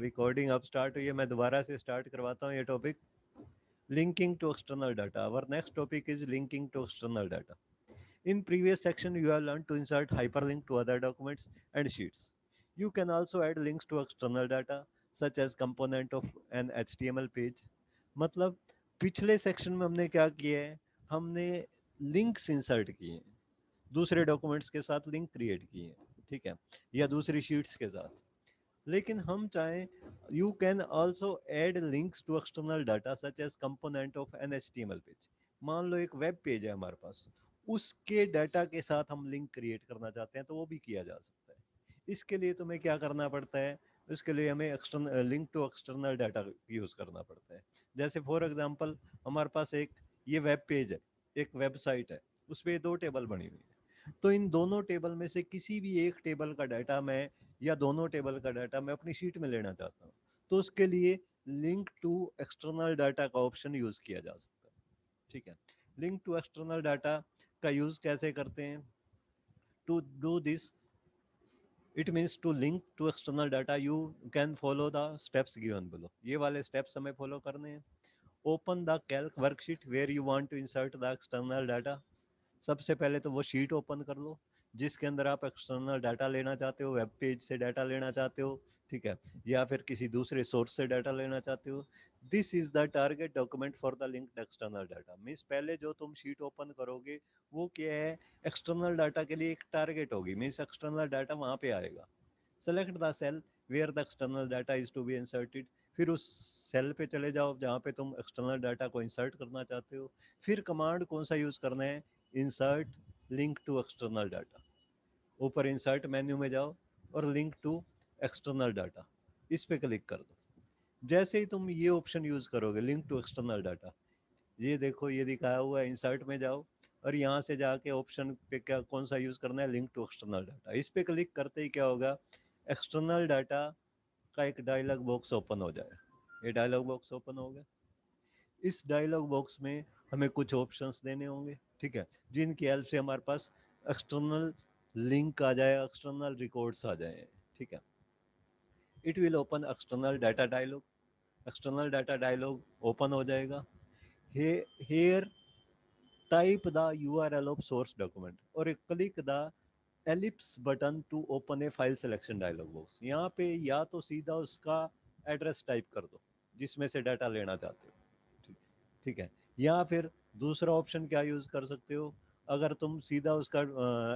Recording अब start हुई है, मैं दोबारा से स्टार्ट करवाता हूँ ये topic, linking to external data. Our next topic is linking to external data. In previous section, you have learned to insert hyperlink to other documents and sheets. You can also add links to external data, such as component of an HTML page. मतलब पिछले section में हमने क्या किया है, हमने links insert किए हैं, दूसरे डॉक्यूमेंट्स के साथ लिंक क्रिएट किए हैं, ठीक है, या दूसरी शीट्स के साथ। लेकिन हम चाहें, you can also add links to external data such as component of an HTML page. मान लो एक वेब पेज है हमारे पास, उसके डाटा के साथ हम लिंक क्रिएट करना चाहते हैं, तो वो भी किया जा सकता है। इसके लिए तुम्हें क्या करना पड़ता है, इसके लिए हमें external link to external data use करना पड़ता है। जैसे फॉर एग्जांपल हमारे पास एक ये वेब पेज है, एक वेबसाइट है, उस पर दो टेबल बनी हुई है, तो इन दोनों टेबल में से किसी भी एक टेबल का डाटा मैं, या दोनों टेबल का डाटा मैं अपनी शीट में लेना चाहता हूँ, तो उसके लिए लिंक टू एक्सटर्नल डाटा का ऑप्शन यूज़ किया जा सकता है, ठीक है। लिंक टू एक्सटर्नल डाटा का यूज़ कैसे करते हैं? To do this, it means to link to external data you can follow the steps given below. ये वाले स्टेप्स हमें फॉलो करने हैं। Open the calc worksheet where you want to insert the external data. सबसे पहले तो वो sheet open कर लो जिसके अंदर आप एक्सटर्नल डाटा लेना चाहते हो, वेब पेज से डाटा लेना चाहते हो, ठीक है, या फिर किसी दूसरे सोर्स से डाटा लेना चाहते हो। This is the target document for the linked external data. Means पहले जो तुम शीट ओपन करोगे वो क्या है, एक्सटर्नल डाटा के लिए एक टारगेट होगी, मीन्स एक्सटर्नल डाटा वहाँ पे आएगा। Select the cell where the external data is to be inserted. फिर उस सेल पे चले जाओ जहाँ पे तुम एक्सटर्नल डाटा को इंसर्ट करना चाहते हो। फिर कमांड कौन सा यूज़ करना है, insert link to external data. ऊपर इंसर्ट मेन्यू में जाओ और लिंक टू एक्सटर्नल डाटा, इस पे क्लिक कर दो। जैसे ही तुम ये ऑप्शन यूज़ करोगे, लिंक टू एक्सटर्नल डाटा, ये देखो ये दिखाया हुआ है, इंसर्ट में जाओ और यहाँ से जाके ऑप्शन पे क्या कौन सा यूज़ करना है, लिंक टू एक्सटर्नल डाटा। इस पे क्लिक करते ही क्या होगा, एक्सटर्नल डाटा का एक डायलॉग बॉक्स ओपन हो जाए। ये डायलॉग बॉक्स ओपन हो गया। इस डायलॉग बॉक्स में हमें कुछ ऑप्शंस देने होंगे, ठीक है, जिनकी हेल्प से हमारे पास एक्सटर्नल लिंक आ जाए, एक्सटर्नल रिकॉर्ड्स आ जाए, ठीक है। It will open external data dialog. External data dialog open हो जाएगा। Here type the URL of source document और click the ellipse button to open a file selection dialog box. यहाँ पे या तो सीधा उसका एड्रेस टाइप कर दो जिसमें से डाटा लेना चाहते हो, ठीक ठीक है, या फिर दूसरा ऑप्शन क्या यूज़ कर सकते हो, अगर तुम सीधा उसका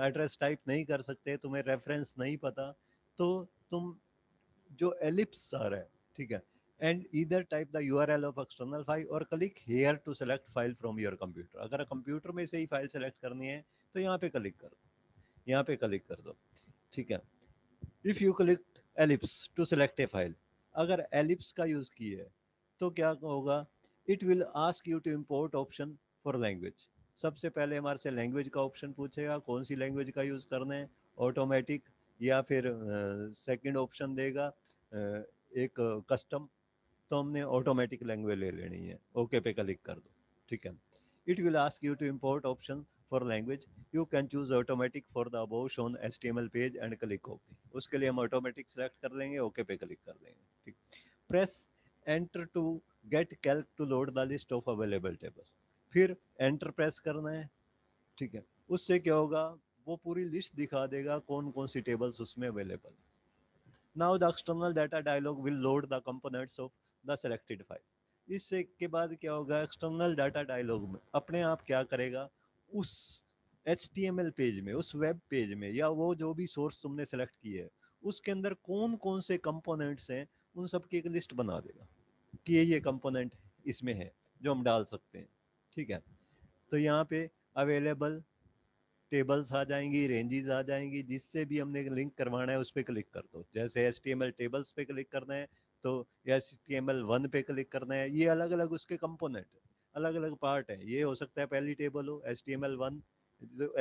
एड्रेस टाइप नहीं कर सकते, तुम्हें रेफरेंस नहीं पता, तो तुम जो एलिप्स आ रहा है, ठीक है, and either type the URL of external file और click here to select file from your computer. अगर कंप्यूटर में से ही फाइल सेलेक्ट करनी है तो यहाँ पे क्लिक कर दो, यहाँ पे क्लिक कर दो, ठीक है। If you click ellipse to select a file, अगर एलिप्स का यूज़ किया है तो क्या होगा, it will ask you to import option for language. सबसे पहले हमारे से लैंग्वेज का ऑप्शन पूछेगा, कौन सी लैंग्वेज का यूज़ करना है, ऑटोमेटिक, या फिर सेकंड ऑप्शन देगा एक कस्टम। तो हमने ऑटोमेटिक लैंग्वेज ले लेनी है, ओके पे क्लिक कर दो, ठीक है। It will ask you to import option for language, you can choose automatic for the above shown HTML page and click okay. उसके लिए हम ऑटोमेटिक सेलेक्ट कर लेंगे, ओके पे क्लिक कर लेंगे, ठीक। Press enter to get calc to load the list of available table. फिर एंटर प्रेस करना है, ठीक है। उससे क्या होगा, वो पूरी लिस्ट दिखा देगा कौन कौन सी टेबल्स उसमें available. Now the external data dialog will load the components of the selected file. इससे के बाद क्या होगा, एक्सटर्नल डाटा डायलॉग में अपने आप क्या करेगा, उस HTML पेज में, उस वेब पेज में, या वो जो भी सोर्स तुमने सेलेक्ट किए है उसके अंदर कौन कौन से कंपोनेंट्स हैं, उन सब की एक लिस्ट बना देगा कि ये कंपोनेंट इसमें है जो हम डाल सकते हैं, ठीक है। तो यहाँ पे अवेलेबल टेबल्स आ जाएंगी, रेंजेस आ जाएंगी, जिससे भी हमने लिंक करवाना है उस पर क्लिक कर दो। जैसे HTML टेबल्स पे क्लिक करना है तो HTML1 पे क्लिक करना है। ये अलग अलग उसके कंपोनेंट, अलग अलग पार्ट है। ये हो सकता है पहली टेबल हो HTML1,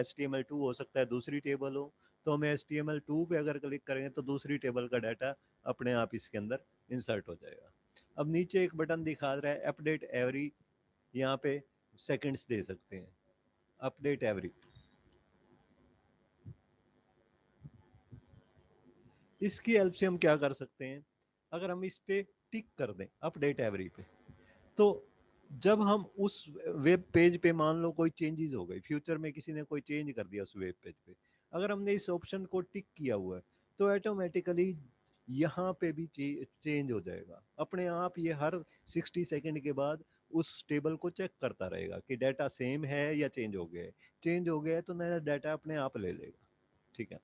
HTML2 हो सकता है दूसरी टेबल हो। तो हमें HTML2 पे अगर क्लिक करेंगे तो दूसरी टेबल का डाटा अपने आप इसके अंदर इंसर्ट हो जाएगा। अब नीचे एक बटन दिखा रहा है अपडेट एवरी, यहाँ पे सेकंड्स दे सकते हैं, अपडेट एवरी। इसकी हेल्प से हम क्या कर सकते हैं, अगर हम इस पे टिक कर दें अपडेट एवरी पे, तो जब हम उस वेब पेज पे मान लो कोई चेंजेस हो गई, फ्यूचर में किसी ने कोई चेंज कर दिया उस वेब पेज पे, अगर हमने इस ऑप्शन को टिक किया हुआ है तो ऑटोमेटिकली यहाँ पे भी चेंज हो जाएगा अपने आप। ये हर 60 सेकंड के बाद उस टेबल को चेक करता रहेगा कि डाटा सेम है या चेंज हो गया है। चेंज हो गया है तो नया डाटा अपने आप ले लेगा। ठीक है।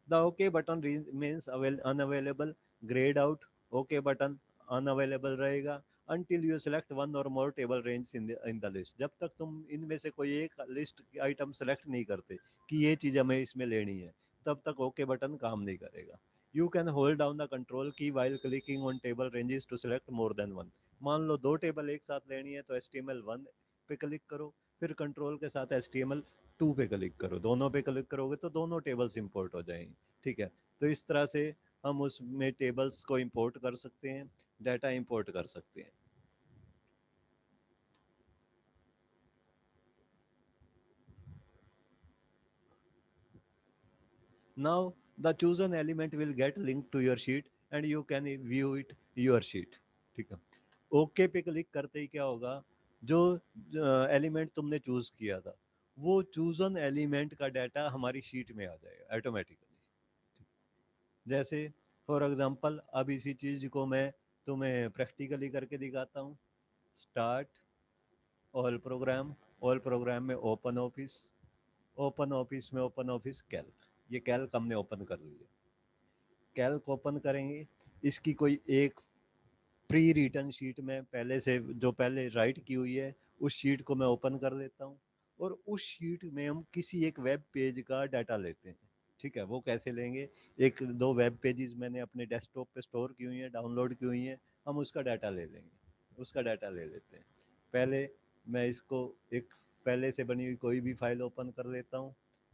The OK button remains unavailable, grayed out, OK button unavailable रहेगा until you select one or more table ranges in the list। जब तक तुम इनमें से कोई एक लिस्ट आइटम सेलेक्ट नहीं करते कि ये चीज़ हमें इसमें लेनी है, तब तक OK बटन काम नहीं करेगा। You can hold down the control key while clicking on table ranges to select more than one। मान लो दो टेबल एक साथ लेनी है तो HTML1 पे क्लिक करो, फिर कंट्रोल के साथ HTML2 पे क्लिक करो, दोनों पे क्लिक करोगे तो दोनों टेबल्स इंपोर्ट हो जाएंगी। ठीक है। तो इस तरह से हम उसमें टेबल्स को इंपोर्ट कर सकते हैं, डाटा इंपोर्ट कर सकते हैं। Now the chosen element will get linked to your sheet and you can view it your sheet। ठीक है। ओके पे क्लिक करते ही क्या होगा, जो एलिमेंट तुमने चूज किया था वो चूजन एलिमेंट का डाटा हमारी शीट में आ जाएगा ऑटोमेटिकली। जैसे फॉर एग्जांपल अब इसी चीज को मैं तुम्हें प्रैक्टिकली करके दिखाता हूँ। Start, all programme, all programme में ओपन ऑफिस, ओपन ऑफिस में ओपन ऑफिस कैल्क, ये कैल्क हमने ओपन कर लिया। कैल्क ओपन करेंगे, इसकी कोई एक प्री रिटर्न शीट में पहले से जो पहले राइट की हुई है उस शीट को मैं ओपन कर देता हूँ और उस शीट में हम किसी एक वेब पेज का डाटा लेते हैं। ठीक है। वो कैसे लेंगे, एक दो वेब पेजेस मैंने अपने डेस्कटॉप पे स्टोर की हुई हैं, डाउनलोड की हुई हैं, हम उसका डाटा ले लेंगे, उसका डाटा ले लेते हैं। पहले मैं इसको एक पहले से बनी हुई कोई भी फाइल ओपन कर लेता हूँ।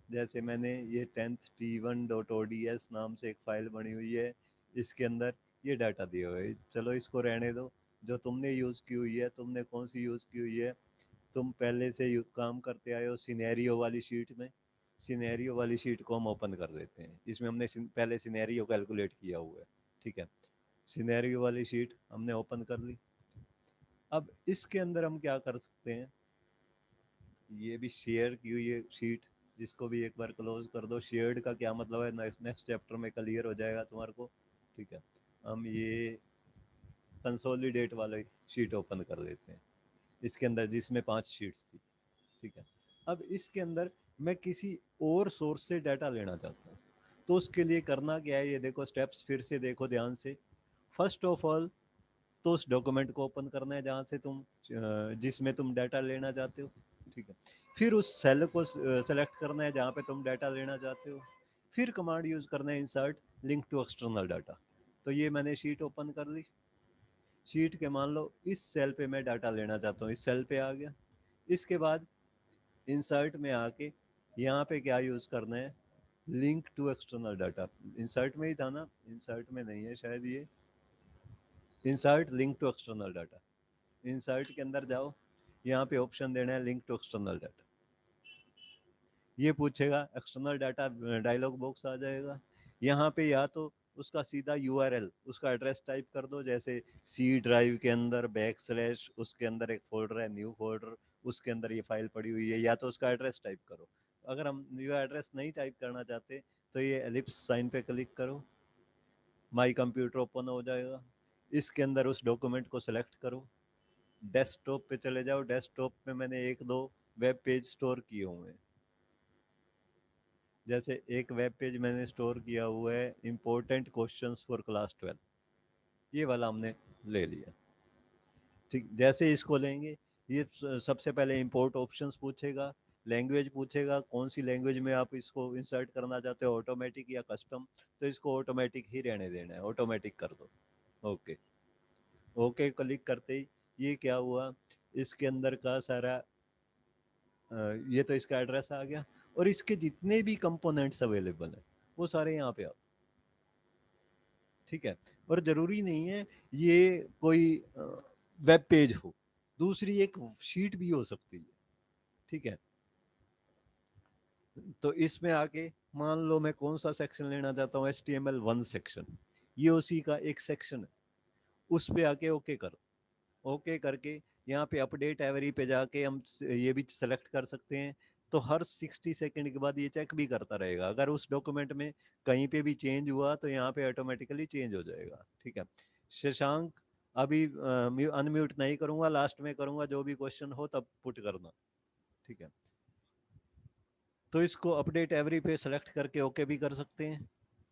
जैसे मैंने ये 10th t1.ods नाम से एक फाइल बनी हुई है, इसके अंदर ये डाटा दिया हुआ है। चलो इसको रहने दो। जो तुमने यूज़ की हुई है, तुमने कौन सी यूज़ की हुई है, तुम पहले से काम करते आए हो सिनेरियो वाली शीट में, सिनेरियो वाली शीट को हम ओपन कर देते हैं। इसमें हमने पहले सिनेरियो कैलकुलेट किया हुआ है। ठीक है। सिनेरियो वाली शीट हमने ओपन कर ली। अब इसके अंदर हम क्या कर सकते हैं, ये भी शेयर की हुई है शीट, जिसको भी एक बार क्लोज कर दो। शेयर्ड का क्या मतलब है नेक्स्ट नेक्स्ट चैप्टर में क्लियर हो जाएगा तुम्हारे को। ठीक है। हम ये कंसोलिडेट वाला शीट ओपन कर देते हैं, इसके अंदर जिसमें 5 शीट्स थी। ठीक है। अब इसके अंदर मैं किसी और सोर्स से डाटा लेना चाहता हूँ, तो उसके लिए करना क्या है, ये देखो स्टेप्स फिर से देखो ध्यान से। फर्स्ट ऑफ ऑल तो उस डॉक्यूमेंट को ओपन करना है जहाँ से तुम जिसमें तुम डाटा लेना चाहते हो। ठीक है। फिर उस सेल को सेलेक्ट करना है जहाँ पे तुम डाटा लेना चाहते हो। फिर कमांड यूज करना है insert link to external data. तो ये मैंने शीट ओपन कर ली। शीट के मान लो इस सेल पे मैं डाटा लेना चाहता हूँ, इस सेल पे आ गया। इसके बाद इंसर्ट में आके यहाँ पे क्या यूज करना है, link to external data. Insert में ही था ना, इंसर्ट में नहीं है शायद ये, insert link to external data. Insert के अंदर जाओ, यहाँ पे ऑप्शन देना है लिंक टू एक्सटर्नल डाटा। ये पूछेगा एक्सटर्नल डाटा, डायलॉग बॉक्स आ जाएगा। यहाँ पे या तो उसका सीधा यूआरएल, उसका एड्रेस टाइप कर दो, जैसे सी ड्राइव के अंदर बैकस्लैश उसके अंदर एक फोल्डर है न्यू फोल्डर, उसके अंदर ये फाइल पड़ी हुई है, या तो उसका एड्रेस टाइप करो। अगर हम न्यू एड्रेस नहीं टाइप करना चाहते तो ये एलिप्स साइन पे क्लिक करो, माई कंप्यूटर ओपन हो जाएगा। इसके अंदर उस डॉक्यूमेंट को सिलेक्ट करो, डेस्कटॉप पे चले जाओ। डेस्कटॉप पे मैंने एक दो वेब पेज स्टोर किए हुए हैं। जैसे एक वेब पेज मैंने स्टोर किया हुआ है इम्पोर्टेंट क्वेश्चंस फॉर क्लास 12, ये वाला हमने ले लिया। ठीक। जैसे इसको लेंगे, ये सबसे पहले इंपोर्ट ऑप्शंस पूछेगा, लैंग्वेज पूछेगा कौन सी लैंग्वेज में आप इसको इंसर्ट करना चाहते हो, ऑटोमेटिक या कस्टम। तो इसको ऑटोमेटिक ही रहने देना है, ऑटोमेटिक कर दो। ओके। ओके क्लिक करते ही ये क्या हुआ, इसके अंदर का सारा ये तो इसका एड्रेस आ गया, और इसके जितने भी कंपोनेंट्स अवेलेबल हैं वो सारे यहाँ पे आ। ठीक है। और जरूरी नहीं है ये कोई वेब पेज हो, दूसरी एक शीट भी हो सकती है। ठीक है। तो इसमें आके मान लो मैं कौन सा सेक्शन लेना चाहता हूँ, HTML1 सेक्शन, ये उसी का एक सेक्शन है। उस पे आके ओके करो। ओके करके यहाँ पे अपडेट एवरी पे जाके हम ये भी सेलेक्ट कर सकते हैं। तो हर 60 सेकंड के बाद ये चेक भी करता रहेगा, अगर उस डॉक्यूमेंट में कहीं पे भी चेंज हुआ तो यहाँ पे ऑटोमेटिकली चेंज हो जाएगा। ठीक है शशांक, अभी अनम्यूट नहीं करूंगा, लास्ट में करूंगा, जो भी क्वेश्चन हो तब पुट करना। ठीक है तो इसको अपडेट एवरी पे सेलेक्ट करके ओके भी कर सकते हैं।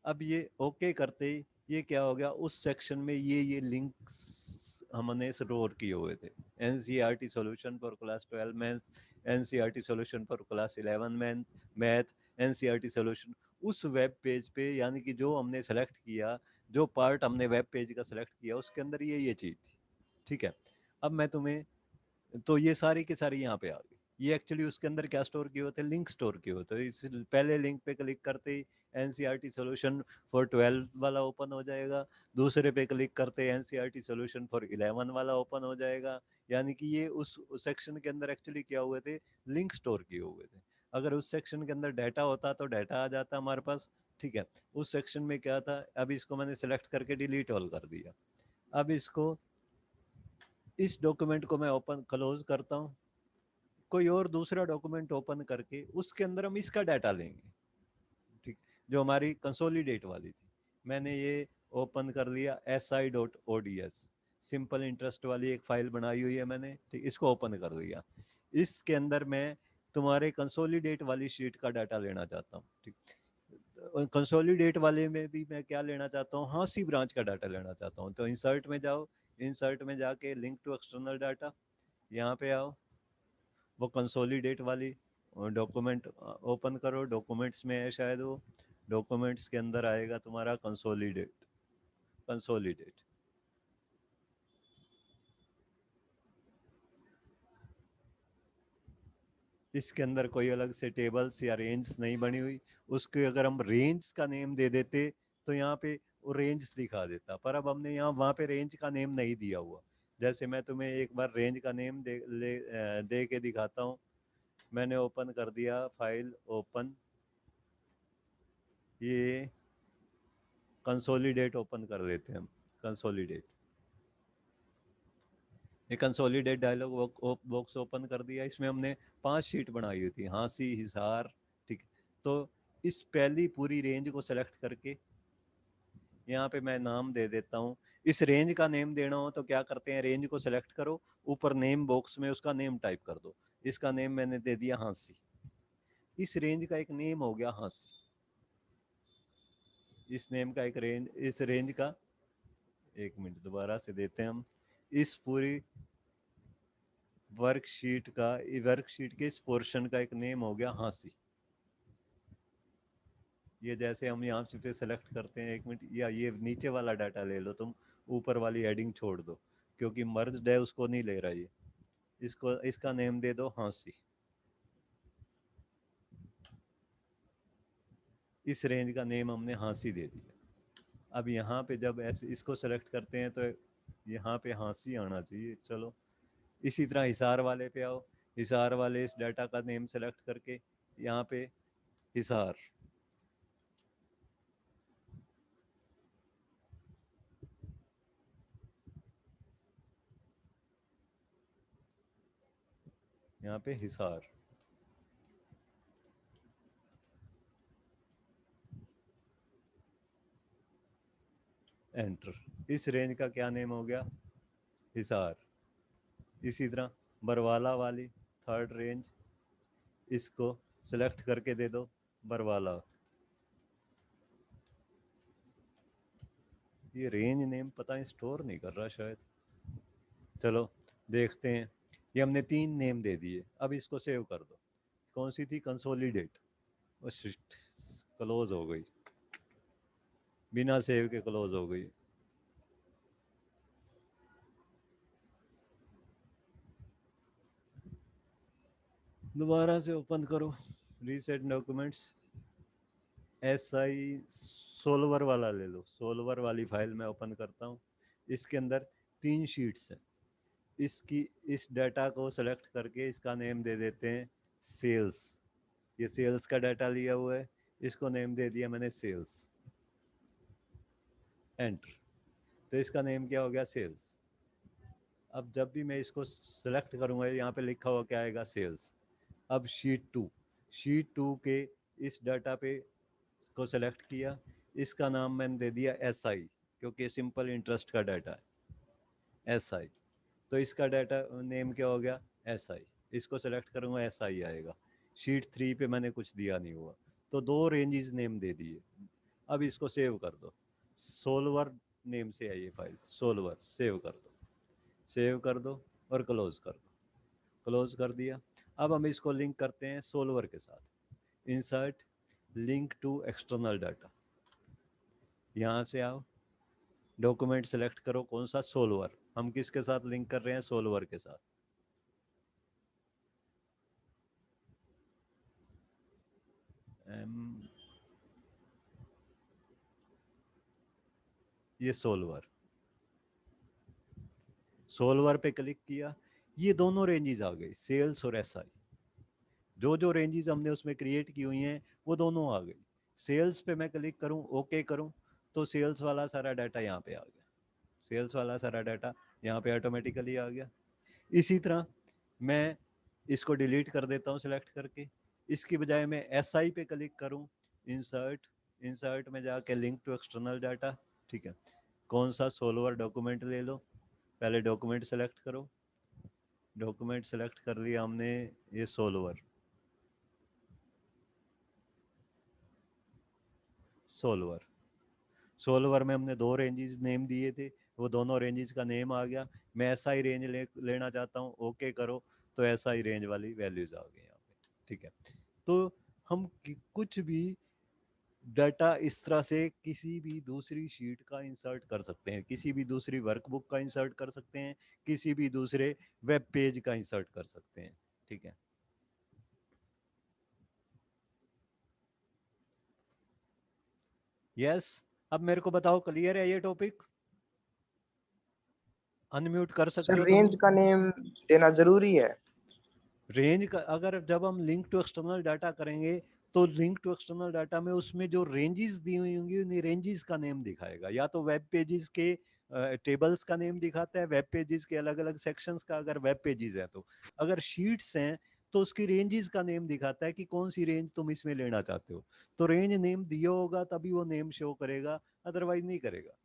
अब ये ओके करते ही ये क्या हो गया, उस सेक्शन में ये लिंक्स हमने स्टोर किए हुए थे। NCERT solution for class 12 math, NCERT solution for class 11 math, NCERT solution उस वेब पेज पे, यानी कि जो हमने सेलेक्ट किया, जो पार्ट हमने वेब पेज का सेलेक्ट किया उसके अंदर ये चीज़ थी। ठीक है अब मैं तुम्हें, तो ये सारी की सारी यहाँ पे आ गई। ये एक्चुअली उसके अंदर क्या स्टोर किए होते हैं, लिंक स्टोर किए होते हैं। इस पहले लिंक पे क्लिक करते ही एनसीईआरटी सॉल्यूशन फॉर 12 वाला ओपन हो जाएगा, दूसरे पे क्लिक करते ही एनसीईआरटी सॉल्यूशन फॉर 11 वाला ओपन हो जाएगा। यानी कि ये उस सेक्शन के अंदर एक्चुअली क्या हुए थे, लिंक स्टोर किए हुए थे। अगर उस सेक्शन के अंदर डाटा होता तो डाटा आ जाता हमारे पास। ठीक है उस सेक्शन में क्या था, अब इसको मैंने सेलेक्ट करके डिलीट ऑल कर दिया। अब इसको, इस डॉक्यूमेंट को मैं ओपन क्लोज करता हूँ, कोई और दूसरा डॉक्यूमेंट ओपन करके उसके अंदर हम इसका डाटा लेंगे। ठीक, जो हमारी कंसोलिडेट वाली थी, मैंने ये ओपन कर लिया si.ods, सिंपल इंटरेस्ट वाली एक फाइल बनाई हुई है मैंने। ठीक इसको ओपन कर दिया। इसके अंदर मैं तुम्हारे कंसोलिडेट वाली शीट का डाटा लेना चाहता हूँ। ठीक कंसोलिडेट वाले में भी मैं क्या लेना चाहता हूँ, हाँ सी ब्रांच का डाटा लेना चाहता हूँ। तो इंसर्ट में जाओ, इंसर्ट में जाके लिंक टू एक्सटर्नल डाटा, यहाँ पे आओ, वो कंसोलिडेट वाली डॉक्यूमेंट ओपन करो। डॉक्यूमेंट्स में है शायद, वो डॉक्यूमेंट्स के अंदर आएगा तुम्हारा कंसोलिडेट। कंसोलिडेट इसके अंदर कोई अलग से टेबल्स या रेंज नहीं बनी हुई। उसके अगर हम रेंज का नेम दे देते तो यहाँ पे वो रेंज दिखा देता, पर अब हमने यहाँ वहाँ पे रेंज का नेम नहीं दिया हुआ। जैसे मैं तुम्हें एक बार रेंज का नेम दे के दिखाता हूँ। मैंने ओपन कर दिया फाइल, ओपन, ये कंसोलिडेट ओपन कर देते हैं हम। कंसोलिडेट, ये कंसोलिडेट डायलॉग बॉक्स ओपन कर दिया। इसमें हमने 5 शीट बनाई हुई थी, हाँसी, हिसार। ठीक तो इस पहली पूरी रेंज को सेलेक्ट करके यहाँ पे मैं नाम दे देता हूँ। इस रेंज का नेम देना हो तो क्या करते हैं, रेंज को सेलेक्ट करो, ऊपर नेम बॉक्स में उसका नेम टाइप कर दो। इसका नेम मैंने दे दिया हाँसी। इस रेंज का एक नेम हो गया हाँसी। इस नेम का एक रेंज, इस रेंज का, एक मिनट दोबारा से देते हैं हम। इस पूरी वर्कशीट का, वर्कशीट के इस पोर्शन का एक नेम हो गया हाँसी। ये जैसे हम यहाँ से सेलेक्ट करते हैं, एक मिनट, या ये नीचे वाला डाटा ले लो तुम, ऊपर वाली हेडिंग छोड़ दो, क्योंकि मर्ज है उसको नहीं ले रहा ये। इसको, इसका नेम दे दो हाँसी। इस रेंज का नेम हमने हाँसी दे दिया। अब यहाँ पे जब ऐसे इसको सेलेक्ट करते हैं तो यहाँ पे हाँसी आना चाहिए। चलो इसी तरह हिसार वाले पे आओ। हिसार वाले इस डाटा का नेम सेलेक्ट करके यहाँ पे हिसार, यहाँ पे हिसार, एंटर। इस रेंज का क्या नेम हो गया, हिसार। इसी तरह बरवाला वाली थर्ड रेंज, इसको सेलेक्ट करके दे दो बरवाला। ये रेंज नेम पता है स्टोर नहीं कर रहा शायद। चलो देखते हैं। ये हमने 3 नेम दे दिए। अब इसको सेव कर दो। कौन सी थी, कंसोलिडेट। क्लोज हो गई, बिना सेव के क्लोज हो गई। दोबारा से ओपन करो, रीसेट डॉक्यूमेंट्स, SI सोल्वर वाला ले लो। सोल्वर वाली फाइल मैं ओपन करता हूँ। इसके अंदर 3 शीट्स हैं। इसकी, इस डाटा को सेलेक्ट करके इसका नेम दे देते हैं सेल्स। ये सेल्स का डाटा लिया हुआ है, इसको नेम दे दिया मैंने सेल्स। एंटर। तो इसका नेम क्या हो गया, सेल्स। अब जब भी मैं इसको सेलेक्ट करूंगा, यहाँ पे लिखा हुआ क्या आएगा, सेल्स। अब शीट 2 के इस डाटा पे को सेलेक्ट किया, इसका नाम मैंने दे दिया SI, क्योंकि सिंपल इंटरेस्ट का डाटा है SI। तो इसका डाटा नेम क्या हो गया, SI। इसको सेलेक्ट करूंगा, SI आएगा। शीट 3 पे मैंने कुछ दिया नहीं हुआ, तो 2 रेंजेस नेम दे दिए। अब इसको सेव कर दो, सोल्वर नेम से है ये फाइल, सोल्वर। सेव कर दो, सेव कर दो और क्लोज कर दो। क्लोज कर दिया। अब हम इसको लिंक करते हैं सोल्वर के साथ। Insert link to external data, यहाँ से आओ, डॉक्यूमेंट सेलेक्ट करो, कौन सा, सोल्वर। हम किसके साथ लिंक कर रहे हैं, सोल्वर के साथ। ये सोल्वर, सोल्वर पे क्लिक किया, ये दोनों रेंजेस आ गई, सेल्स और SI। जो जो रेंजेस हमने उसमें क्रिएट की हुई हैं वो दोनों आ गई। सेल्स पे मैं क्लिक करूं, ओके करूं, तो सेल्स वाला सारा डाटा यहाँ पे आ गया। सेल्स वाला सारा डाटा यहाँ पे ऑटोमेटिकली आ गया। इसी तरह मैं इसको डिलीट कर देता हूँ सेलेक्ट करके। इसकी बजाय मैं SI पे क्लिक करूँ, इंसर्ट, इंसर्ट में जाके लिंक टू एक्सटर्नल डाटा, ठीक है, कौन सा, सोल्वर डॉक्यूमेंट ले लो। पहले डॉक्यूमेंट सेलेक्ट करो, डॉक्यूमेंट सेलेक्ट कर लिया हमने, ये सोल्वर, सोल्वर। सोल्वर में हमने 2 रेंजेस नेम दिए थे, वो दोनों रेंजेस का नेम आ गया। मैं SI रेंज लेना चाहता हूँ, ओके करो, तो SI रेंज वाली वैल्यूज आ गई यहाँ पे, ठीक है। तो हम कुछ भी डाटा इस तरह से किसी भी दूसरी शीट का इंसर्ट कर सकते हैं, किसी भी दूसरी वर्कबुक का इंसर्ट कर सकते हैं, किसी भी दूसरे वेब पेज का इंसर्ट कर सकते हैं, ठीक है। यस, अब मेरे को बताओ, क्लियर है ये टॉपिक? अनम्यूट कर सकते सर हो तुम। रेंज का नेम देना जरूरी है? रेंज का, अगर जब हम लिंक टू एक्सटर्नल डाटा करेंगे, तो लिंक टू एक्सटर्नल डाटा में उसमें जो रेंजेस दी हुई होंगी उन रेंजेस का नेम दिखाएगा। या तो वेब पेजेस के टेबल्स का नेम दिखाता है, वेब पेजेस के अलग अलग सेक्शंस का, अगर वेब पेजेस है तो। अगर शीट्स हैं तो उसकी रेंजेस का नेम दिखाता है कि कौन सी रेंज तुम इसमें लेना चाहते हो। तो रेंज नेम दिया होगा तभी वो नेम शो करेगा, अदरवाइज नहीं करेगा।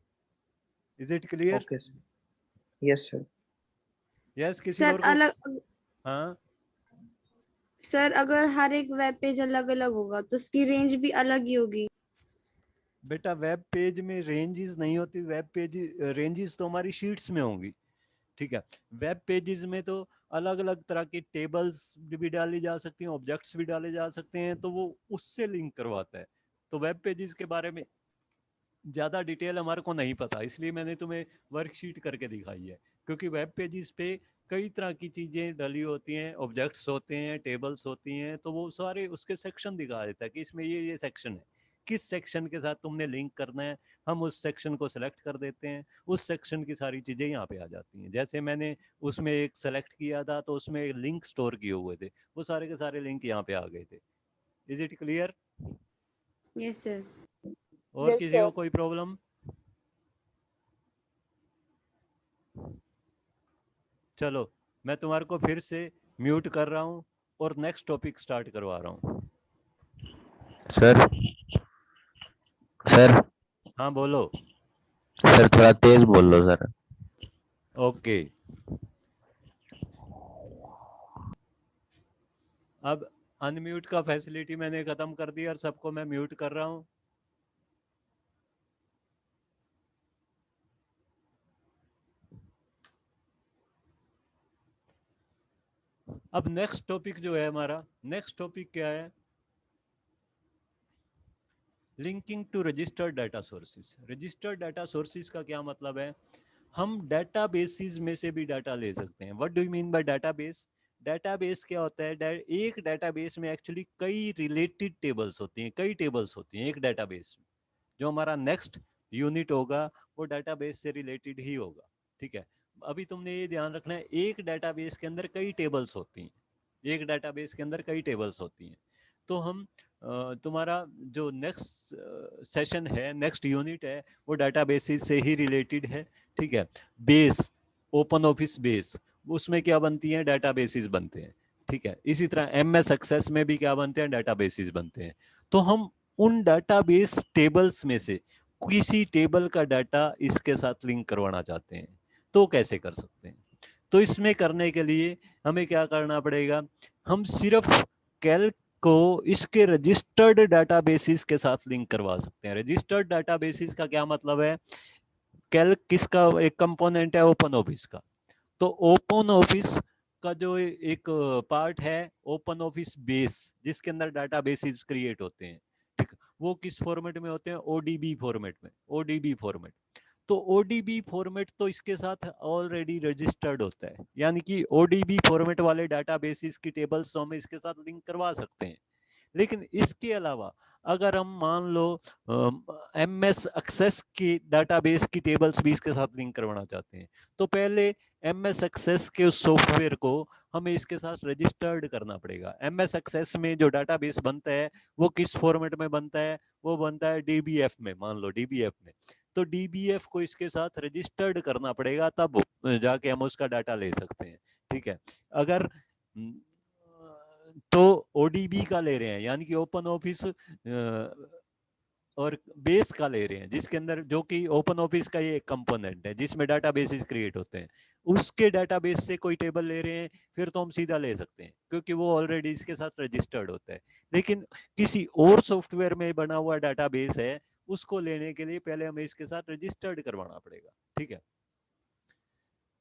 Is it clear? Okay sir. Yes sir. Yes, किसी सर और को? अलग हाँ सर अगर हर एक वेब पेज अलग अलग होगा तो उसकी रेंज भी अलग ही होगी। बेटा, वेब पेज में रेंजेस नहीं होती, वेब पेज रेंजेस तो हमारी शीट्स में होंगी, ठीक है। वेब पेजेस में तो अलग अलग तरह की टेबल्स भी डाली जा सकती हैं, ऑब्जेक्ट्स भी डाले जा सकते हैं, तो वो उससे लिंक करवाता है। तो वेब पेजेस के बारे में ज़्यादा डिटेल हमारे को नहीं पता, इसलिए मैंने तुम्हें वर्कशीट करके दिखाई है। क्योंकि वेब पेजेस पे कई तरह की चीज़ें डली होती हैं, ऑब्जेक्ट्स होते हैं, टेबल्स होती हैं, तो वो सारे उसके सेक्शन दिखा देता है कि इसमें ये सेक्शन है, किस सेक्शन के साथ तुमने लिंक करना है। हम उस सेक्शन को सिलेक्ट कर देते हैं, उस सेक्शन की सारी चीज़ें यहाँ पे आ जाती हैं। जैसे मैंने उसमें एक सेलेक्ट किया था, तो उसमें एक लिंक स्टोर किए हुए थे, वो सारे के सारे लिंक यहाँ पे आ गए थे। Is it clear? Yes sir. और किसी को कोई प्रॉब्लम? चलो, मैं तुम्हारे को फिर से म्यूट कर रहा हूँ और नेक्स्ट टॉपिक स्टार्ट करवा रहा हूँ। सर सर हाँ बोलो। सर थोड़ा तेज बोल लो सर। ओके, अब अनम्यूट का फैसिलिटी मैंने खत्म कर दिया और सबको मैं म्यूट कर रहा हूँ। अब नेक्स्ट टॉपिक जो है हमारा, नेक्स्ट टॉपिक क्या है, linking to registered data sources. Registered data sources का क्या मतलब है? हम डाटाबेसेस में से भी डाटा ले सकते हैं। What do you mean by database? Database क्या होता है? एक डाटाबेस में एक्चुअली कई रिलेटेड टेबल्स होती हैं, कई टेबल्स होती हैं एक डाटाबेस में। जो हमारा नेक्स्ट यूनिट होगा वो डाटाबेस से रिलेटेड ही होगा, ठीक है। अभी तुमने ये ध्यान रखना है, एक डाटाबेस के अंदर कई टेबल्स होती हैं, एक डाटाबेस के अंदर कई टेबल्स होती हैं। तो हम तुम्हारा जो नेक्स्ट सेशन है, नेक्स्ट यूनिट है, वो डाटाबेसेस से ही रिलेटेड है, ठीक है। बेस, ओपन ऑफिस बेस, उसमें क्या बनती हैं, डाटाबेसेस बनते हैं, ठीक है। इसी तरह एमएस एक्सेस में भी क्या बनते हैं, डाटाबेसेस बनते हैं। तो हम उन डाटाबेस टेबल्स में से किसी टेबल का डाटा इसके साथ लिंक करवाना चाहते हैं, तो कैसे कर सकते हैं? तो इसमें करने के लिए हमें क्या करना पड़ेगा, हम सिर्फ कैल्क को इसके रजिस्टर्ड डाटाबेसेस के साथ लिंक करवा सकते हैं। रजिस्टर्ड डाटाबेसेस का क्या मतलब है, कैल्क किसका एक कंपोनेंट है, ओपन ऑफिस का। तो ओपन ऑफिस का जो एक पार्ट है, ओपन ऑफिस बेस, जिसके अंदर डाटाबेसेस क्रिएट होते हैं, ठीक, वो किस फॉर्मेट में होते हैं, ओडीबी फॉर्मेट में, ओडीबी फॉर्मेट। तो ओडीबी फॉर्मेट तो इसके साथ ऑलरेडी रजिस्टर्ड होता है, यानी कि ओडीबी फॉर्मेट वाले डाटाबेसेस की टेबल्स हम इसके साथ लिंक करवा सकते हैं। लेकिन इसके अलावा अगर हम मान लो एमएस एक्सेस की डाटाबेस की टेबल्स भी इसके साथ लिंक करवाना चाहते हैं, तो पहले एमएस एक्सेस के उस सॉफ्टवेयर को हमें इसके साथ रजिस्टर्ड करना पड़ेगा। एमएस एक्सेस में जो डाटाबेस बनता है वो किस फॉर्मेट में बनता है, वो बनता है डीबीएफ में, मान लो डीबीएफ में। तो डीबीएफ को इसके साथ रजिस्टर्ड करना पड़ेगा, तब जाके हम उसका डाटा ले सकते हैं, ठीक है। अगर तो ओडीबी का ले रहे हैं, यानी कि ओपन ऑफिस और बेस का ले रहे हैं, जिसके अंदर, जो कि ओपन ऑफिस का ये एक कंपोनेंट है जिसमें डाटाबेसेस क्रिएट होते हैं, उसके डाटाबेस से कोई टेबल ले रहे हैं, फिर तो हम सीधा ले सकते हैं क्योंकि वो ऑलरेडी इसके साथ रजिस्टर्ड होता है। लेकिन किसी और सॉफ्टवेयर में बना हुआ डाटाबेस है, उसको लेने के लिए पहले हमें इसके साथ रजिस्टर्ड करवाना पड़ेगा, ठीक है।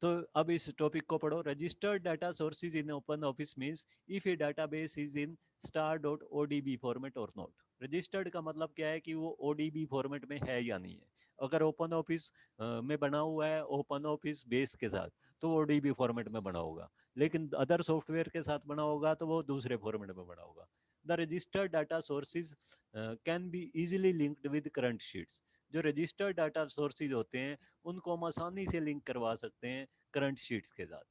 तो अब इस टॉपिक को पढ़ो। Registered data sources in open office means if A database is in star.odb format और नॉट। रजिस्टर्ड का मतलब क्या है कि वो ओडीबी फॉर्मेट में है या नहीं है। अगर ओपन ऑफिस में बना हुआ है ओपन ऑफिस बेस के साथ, तो ओडीबी फॉर्मेट में बना होगा, लेकिन अदर सॉफ्टवेयर के साथ बना होगा तो वो दूसरे फॉर्मेट में बना होगा। The registered data sources can be easily linked with current sheets. जो रजिस्टर्ड डाटा सोर्सेज होते हैं उनको हम आसानी से लिंक करवा सकते हैं करंट शीट्स के साथ।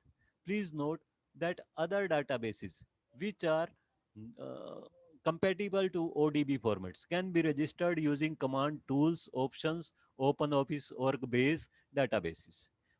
Please note that other databases which are compatible to ODB formats can be registered using command tools options open office और base databases।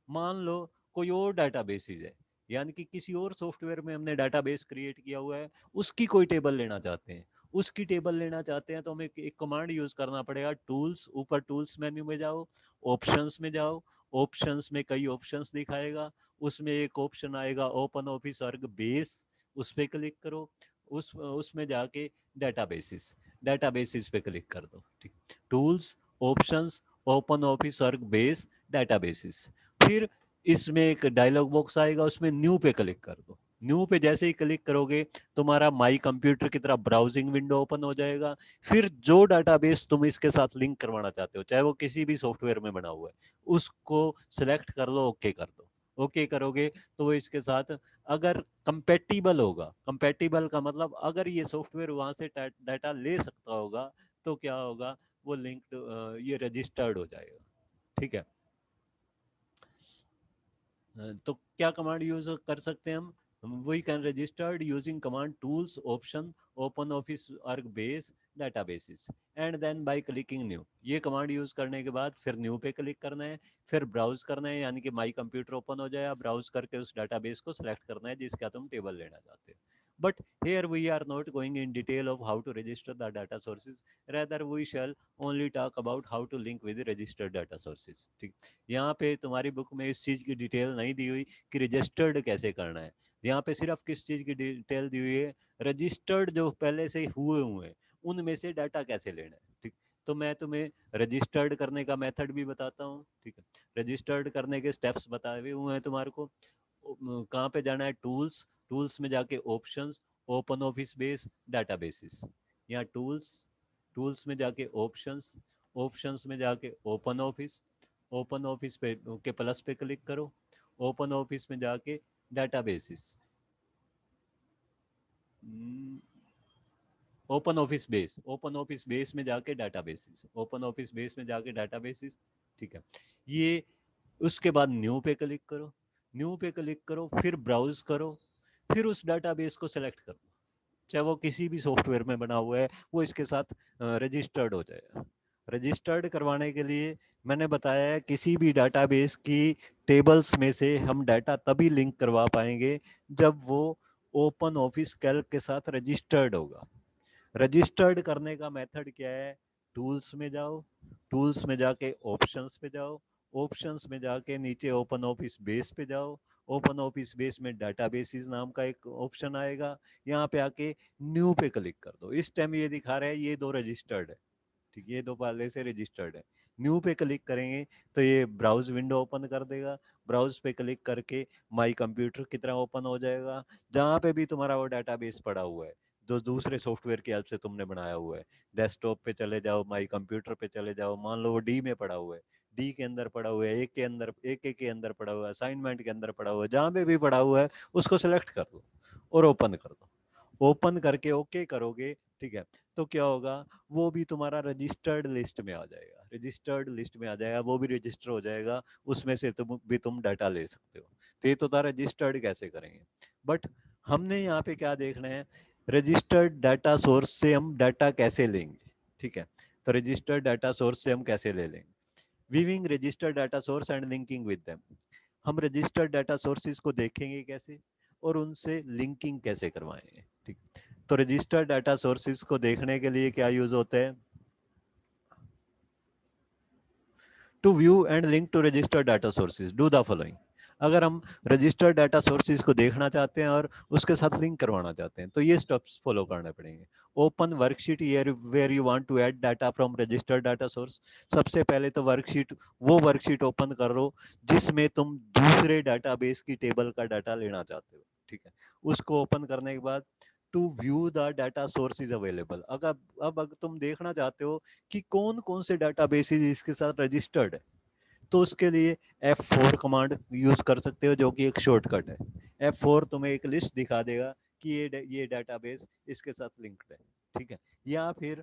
मान लो कोई और डाटाबेसेस है, यानी कि किसी और सॉफ्टवेयर में हमने डाटाबेस क्रिएट किया हुआ है, उसकी कोई टेबल लेना चाहते हैं, उसकी टेबल लेना चाहते हैं तो हमें एक कमांड यूज करना पड़ेगा, टूल्स, ऊपर टूल्स मेन्यू में जाओ, ऑप्शंस में जाओ, ऑप्शंस में कई ऑप्शंस दिखाएगा, उसमें एक ऑप्शन आएगा ओपन ऑफिस वर्क बेस, उस पर क्लिक करो, उसमें जाके डाटाबेसिस, डाटाबेसिस पे क्लिक कर दो, ठीक। Tools, options, open office work base, databases. फिर इसमें एक डायलॉग बॉक्स आएगा, उसमें न्यू पे क्लिक कर दो। न्यू पे जैसे ही क्लिक करोगे तुम्हारा माई कंप्यूटर की तरह ब्राउजिंग विंडो ओपन हो जाएगा। फिर जो डाटाबेस तुम इसके साथ लिंक करवाना चाहते हो, चाहे वो किसी भी सॉफ्टवेयर में बना हुआ है, उसको सिलेक्ट कर लो, ओके कर दो। ओके करोगे तो वो इसके साथ अगर कंपेटिबल होगा, कंपेटिबल का मतलब अगर ये सॉफ्टवेयर वहां से डाटा ले सकता होगा, तो क्या होगा, वो लिंक्ड, ये रजिस्टर्ड हो जाएगा, ठीक है। तो क्या कमांड यूज कर सकते हैं हम, we can registered using command tools option open office work base databases and then by clicking new. ये कमांड यूज करने के बाद फिर न्यू पे क्लिक करना है, फिर ब्राउज करना है, यानी कि माई कंप्यूटर ओपन हो जाएगा, ब्राउज करके उस डाटाबेस को सिलेक्ट करना है जिसका तुम टेबल लेना चाहते हो। But here we are not going in detail of how to register the data sources, rather we shall only talk about how to link with the registered data sources, ठीक। यहाँ पे तुम्हारी बुक में इस चीज की डिटेल नहीं दी हुई कि रजिस्टर्ड कैसे करना है। यहाँ पे सिर्फ किस चीज की डिटेल दी हुई है, रजिस्टर्ड जो पहले से हुए हैं उनमें से डाटा कैसे लेना है, ठीक। तो मैं तुम्हें रजिस्टर्ड करने का मेथड भी बताता हूँ, ठीक है। रजिस्टर्ड करने के स्टेप्स बताए हुए हैं तुम्हारे को। कहाँ पे जाना है, टूल्स, टूल्स में जाके options, open office base, databases. यहाँ टूल्स, टूल्स में जाके ऑप्शंस, ऑप्शंस में जाके ओपन ऑफिस, ओपन ऑफिस पे के प्लस पे क्लिक करो, ओपन ऑफिस में जाके databases, open office base, open office base में जाके डाटाबेसेस, ओपन ऑफिस बेस में जाके डाटाबेसेस, ठीक है। ये उसके बाद न्यू पे क्लिक करो, न्यू पे क्लिक करो, फिर ब्राउज करो, फिर उस डाटाबेस को सेलेक्ट करो, चाहे वो किसी भी सॉफ्टवेयर में बना हुआ है, वो इसके साथ रजिस्टर्ड हो जाएगा। रजिस्टर्ड करवाने के लिए मैंने बताया है, किसी भी डाटाबेस की टेबल्स में से हम डाटा तभी लिंक करवा पाएंगे जब वो ओपन ऑफिस कैल्क के साथ रजिस्टर्ड होगा। रजिस्टर्ड करने का मेथड क्या है? टूल्स में जाओ, टूल्स में जाके ऑप्शंस पे जाओ, ऑप्शंस में जाके नीचे ओपन ऑफिस बेस पे जाओ, ओपन ऑफिस बेस में डाटाबेसेस नाम का एक ऑप्शन आएगा, यहाँ पे आके न्यू पे क्लिक कर दो। इस टाइम ये दिखा रहा है ये दो रजिस्टर्ड है, ठीक, ये दो पहले से रजिस्टर्ड है। न्यू पे क्लिक करेंगे तो ये ब्राउज विंडो ओपन कर देगा, ब्राउज पे क्लिक करके माई कंप्यूटर की तरह ओपन हो जाएगा, जहाँ पे भी तुम्हारा वो डाटाबेस पड़ा हुआ है जो दूसरे सॉफ्टवेयर की हेल्प से तुमने बनाया हुआ है। डेस्कटॉप पे चले जाओ, माई कंप्यूटर पे चले जाओ, मान लो वो डी में पड़ा हुआ है, डी के अंदर पड़ा हुआ है, एक के अंदर, एक के अंदर पड़ा हुआ है, असाइनमेंट के अंदर पड़ा हुआ है, जहाँ पे भी पड़ा हुआ है उसको सेलेक्ट कर दो और ओपन कर दो। ओपन करके ओके करोगे, ठीक है, तो क्या होगा, वो भी तुम्हारा रजिस्टर्ड लिस्ट में आ जाएगा, रजिस्टर्ड लिस्ट में आ जाएगा, वो भी रजिस्टर हो जाएगा, उसमें से तुम डाटा ले सकते हो। तो ये तो था रजिस्टर्ड कैसे करेंगे। बट हमने यहाँ पे क्या देखना है, रजिस्टर्ड डाटा सोर्स से हम डाटा कैसे लेंगे, ठीक है। तो रजिस्टर्ड डाटा सोर्स से हम कैसे ले लेंगे, weaving registered data source and linking with them. हम रजिस्टर्ड डाटा सोर्सेज को देखेंगे कैसे और उनसे लिंकिंग कैसे करवाएंगे, ठीक। तो रजिस्टर्ड डाटा सोर्सेज को देखने के लिए क्या यूज होता है, to view and link to registered data sources do the following. अगर हम रजिस्टर्ड डाटा सोर्सेज को देखना चाहते हैं और उसके साथ लिंक करवाना चाहते हैं तो ये स्टेप्स फॉलो करने पड़ेंगे। Open worksheet where you want to add data from registered data source. सबसे पहले तो वो वर्कशीट ओपन करो जिसमें तुम दूसरे डाटाबेस की टेबल का डाटा लेना चाहते हो, ठीक है। उसको ओपन करने के बाद to view the data sources available, अगर तुम देखना चाहते हो कि कौन कौन से डाटाबेसेस इसके साथ रजिस्टर्ड है, तो उसके लिए F4 कमांड यूज कर सकते हो जो कि एक शॉर्टकट है। F4 तुम्हें एक लिस्ट दिखा देगा कि ये डाटाबेस इसके साथ लिंक्ड है, ठीक है। या फिर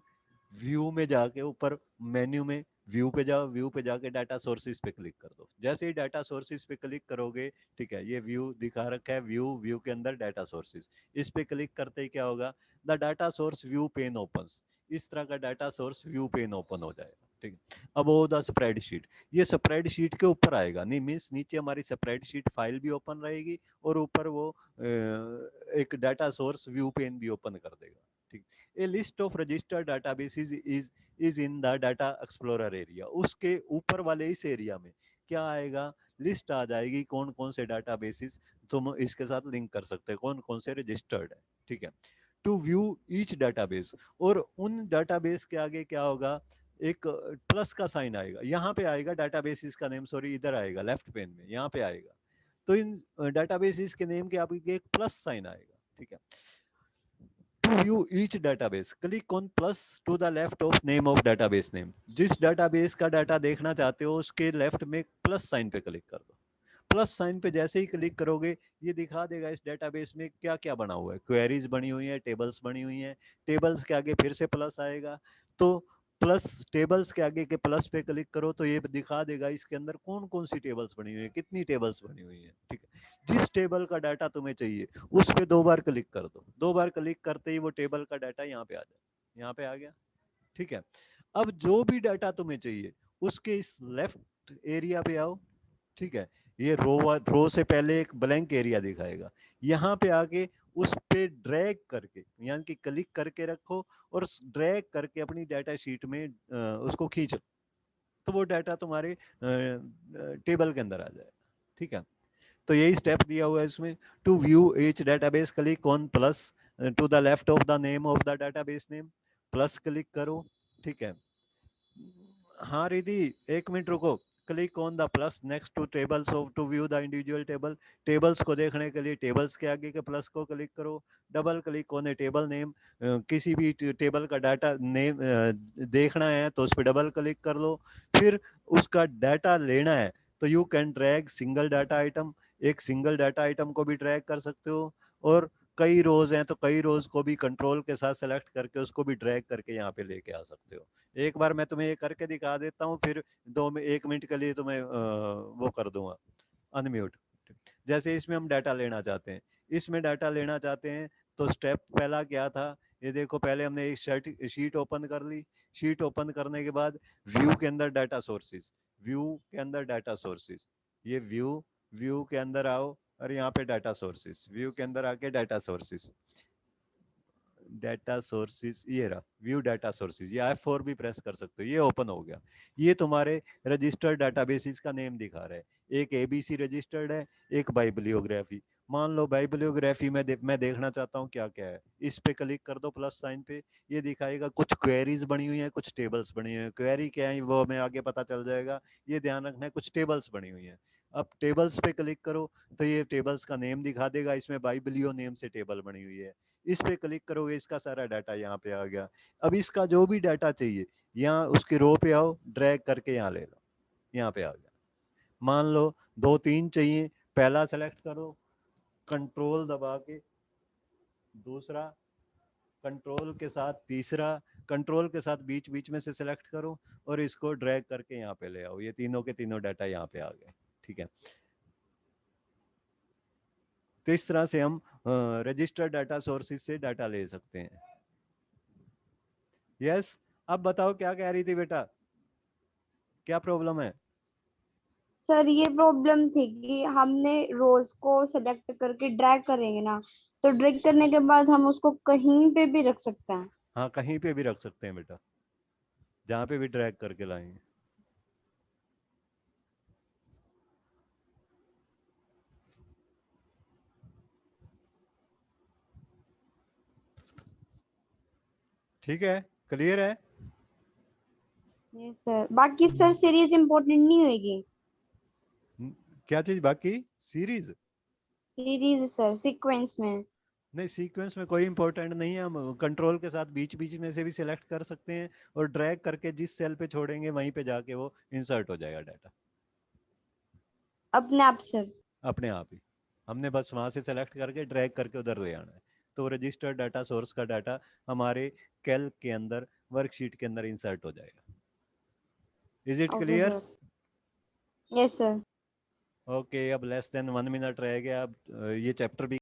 व्यू में जाके ऊपर मेन्यू में व्यू पे जाओ, व्यू पे जाके डाटा सोर्सेज पे क्लिक कर दो। जैसे ही डाटा सोर्सेज पे क्लिक करोगे, ठीक है, ये व्यू दिखा रखा है, व्यू के अंदर डाटा सोर्सेज, इस पे क्लिक करते ही क्या होगा, the data source view pane opens. इस तरह का data source view pane open हो जाएगा, ठीक है। अब वो द स्प्रेडशीट, ये स्प्रेडशीट के ऊपर आएगा, नहीं मीन्स नीचे हमारी स्प्रेडशीट फाइल भी ओपन रहेगी और ऊपर वो एक डाटा सोर्स व्यू पेन भी ओपन कर देगा, ठीक। A list of registered databases is in the data explorer area. उसके ऊपर वाले इस एरिया में क्या आएगा, लिस्ट आ जाएगी कौन कौन से डाटाबेसेस तुम इसके साथ लिंक कर सकते हैं, कौन कौन से रजिस्टर्ड है, ठीक है। टू व्यू ईच डाटाबेस, और उन डाटाबेस के आगे क्या होगा, एक प्लस का साइन आएगा, यहाँ पे आएगा डाटाबेसेस का नेम, सॉरी इधर आएगा लेफ्ट पेन में, यहाँ पे आएगा। तो इन डाटाबेसेस के नेम के आपके एक प्लस साइन आएगा, ठीक है। To view each database click on plus to the left of name of database name. जिस डाटाबेस का डाटा देखना चाहते हो उसके लेफ्ट में प्लस साइन पे क्लिक कर दो। प्लस साइन पे जैसे ही क्लिक करोगे ये दिखा देगा इस डेटाबेस में क्या क्या बना हुआ है, क्वेरीज बनी हुई है, टेबल्स बनी हुई हैं, टेबल्स के आगे फिर से प्लस आएगा, तो प्लस टेबल्स के आगे के प्लस पे क्लिक करो तो ये दिखा देगा इसके अंदर कौन कौन सी टेबल्स बनी हुई है, कितनी टेबल्स बनी हुई है, ठीक है। जिस टेबल का डाटा तुम्हें चाहिए उस पे 2 बार क्लिक कर दो, 2 बार क्लिक करते ही वो टेबल का डाटा यहाँ पे आ जाए, यहाँ पे आ गया, ठीक है। अब जो भी डाटा तुम्हें चाहिए उसके इस लेफ्ट एरिया पे आओ, ठीक है। ये रो से पहले एक ब्लैंक एरिया दिखाएगा, यहाँ पे आके उस पे ड्रैग करके यानी कि क्लिक करके रखो और ड्रैग करके अपनी डाटा शीट में उसको खींचो, तो वो डाटा तुम्हारे टेबल के अंदर आ जाएगा, ठीक है। तो यही स्टेप दिया हुआ है इसमें। To view each database click on plus to the left of the name of the database name, plus click करो, ठीक है। हाँ रिधि, 1 मिनट रुको। Click on the plus next to tables of to view the individual table. Tables को देखने के लिए tables के आगे के प्लस को क्लिक करो। Double click on A table name, किसी भी टेबल का डाटा नेम देखना है तो उस पर डबल क्लिक कर लो। फिर उसका डाटा लेना है तो you can drag single data item, एक सिंगल डाटा आइटम को भी ड्रैग कर सकते हो, और कई रोज हैं तो कई रोज को भी कंट्रोल के साथ सेलेक्ट करके उसको भी ड्रैग करके यहाँ पे लेके आ सकते हो। एक बार मैं तुम्हें ये करके दिखा देता हूँ, फिर 1 मिनट के लिए तुम्हें वो कर दूंगा अनम्यूट। जैसे इसमें हम डाटा लेना चाहते हैं, इसमें डाटा लेना चाहते हैं तो स्टेप पहला क्या था, ये देखो पहले हमने एक शीट ओपन कर ली। शीट ओपन करने के बाद व्यू के अंदर डाटा सोर्सेज, व्यू के अंदर डाटा सोर्सेज, ये व्यू के अंदर आओ और यहाँ पे डाटा सोर्सेज, व्यू के अंदर आके डाटा सोर्सेज, डाटा सोर्सेज ये रहा व्यू डाटा सोर्सेज, ये F4 भी प्रेस कर सकते हो, ये ओपन हो गया। ये तुम्हारे रजिस्टर्ड डाटाबेसेस का नेम दिखा रहा है, एक ABC रजिस्टर्ड है, एक बाइबिलियोग्राफी। मान लो बाइबिलियोग्राफी में मैं देखना चाहता हूँ क्या क्या है, इस पे क्लिक कर दो प्लस साइन पे, ये दिखाएगा कुछ क्वेरीज बनी हुई हैं, कुछ टेबल्स बनी हुई हैं। क्वेरी क्या है वो हमें आगे पता चल जाएगा, ये ध्यान रखना है, कुछ टेबल्स बनी हुई हैं। अब टेबल्स पे क्लिक करो तो ये टेबल्स का नेम दिखा देगा, इसमें बाइबिलियो नेम से टेबल बनी हुई है। इस पे क्लिक करोगे, इसका सारा डाटा यहाँ पे आ गया। अब इसका जो भी डाटा चाहिए यहाँ उसके रो पे आओ, ड्रैग करके यहाँ ले लो, यहाँ पे आ गया। मान लो 2-3 चाहिए, पहला सेलेक्ट करो, कंट्रोल दबा के दूसरा, कंट्रोल के साथ तीसरा, कंट्रोल के साथ बीच बीच में से सिलेक्ट करो और इसको ड्रैग करके यहाँ पे ले आओ। ये तीनों के तीनों डाटा यहाँ पे आ गए। ठीक है, तो इस तरह से हम रजिस्टर्ड डाटा सोर्सेज से डाटा ले सकते हैं। यस, अब बताओ क्या कह रही थी बेटा, क्या प्रॉब्लम है? सर ये प्रॉब्लम थी कि हमने रोज को सेलेक्ट करके ड्रैग करेंगे ना, तो ड्रैग करने के बाद हम उसको कहीं पे भी रख सकते हैं। हाँ, कहीं पे भी रख सकते हैं बेटा, जहाँ पे भी ड्रैग करके लाएंगे। ठीक है, क्लियर है? ये सर बाकी सर सीरीज इम्पोर्टेंट नहीं होगी? क्या चीज बाकी? सीरीज? सीरीज सर सीक्वेंस में। नहीं, सीक्वेंस में कोई इंपॉर्टेंट नहीं है, हम कंट्रोल के साथ बीच बीच में से भी सिलेक्ट कर सकते हैं और ड्रैग करके जिस सेल पे छोड़ेंगे वहीं पे जाके वो इंसर्ट हो जाएगा डाटा अपने आप सर? अपने आप ही। हमने बस वहां से सेलेक्ट करके ड्रैग करके उधर ले आना है, तो रजिस्टर्ड डाटा सोर्स का डाटा हमारे कैल्क के अंदर, वर्कशीट के अंदर इंसर्ट हो जाएगा। Is it okay clear? Sir. Yes sir. Okay, अब लेस देन 1 मिनट रह गया, अब ये चैप्टर भी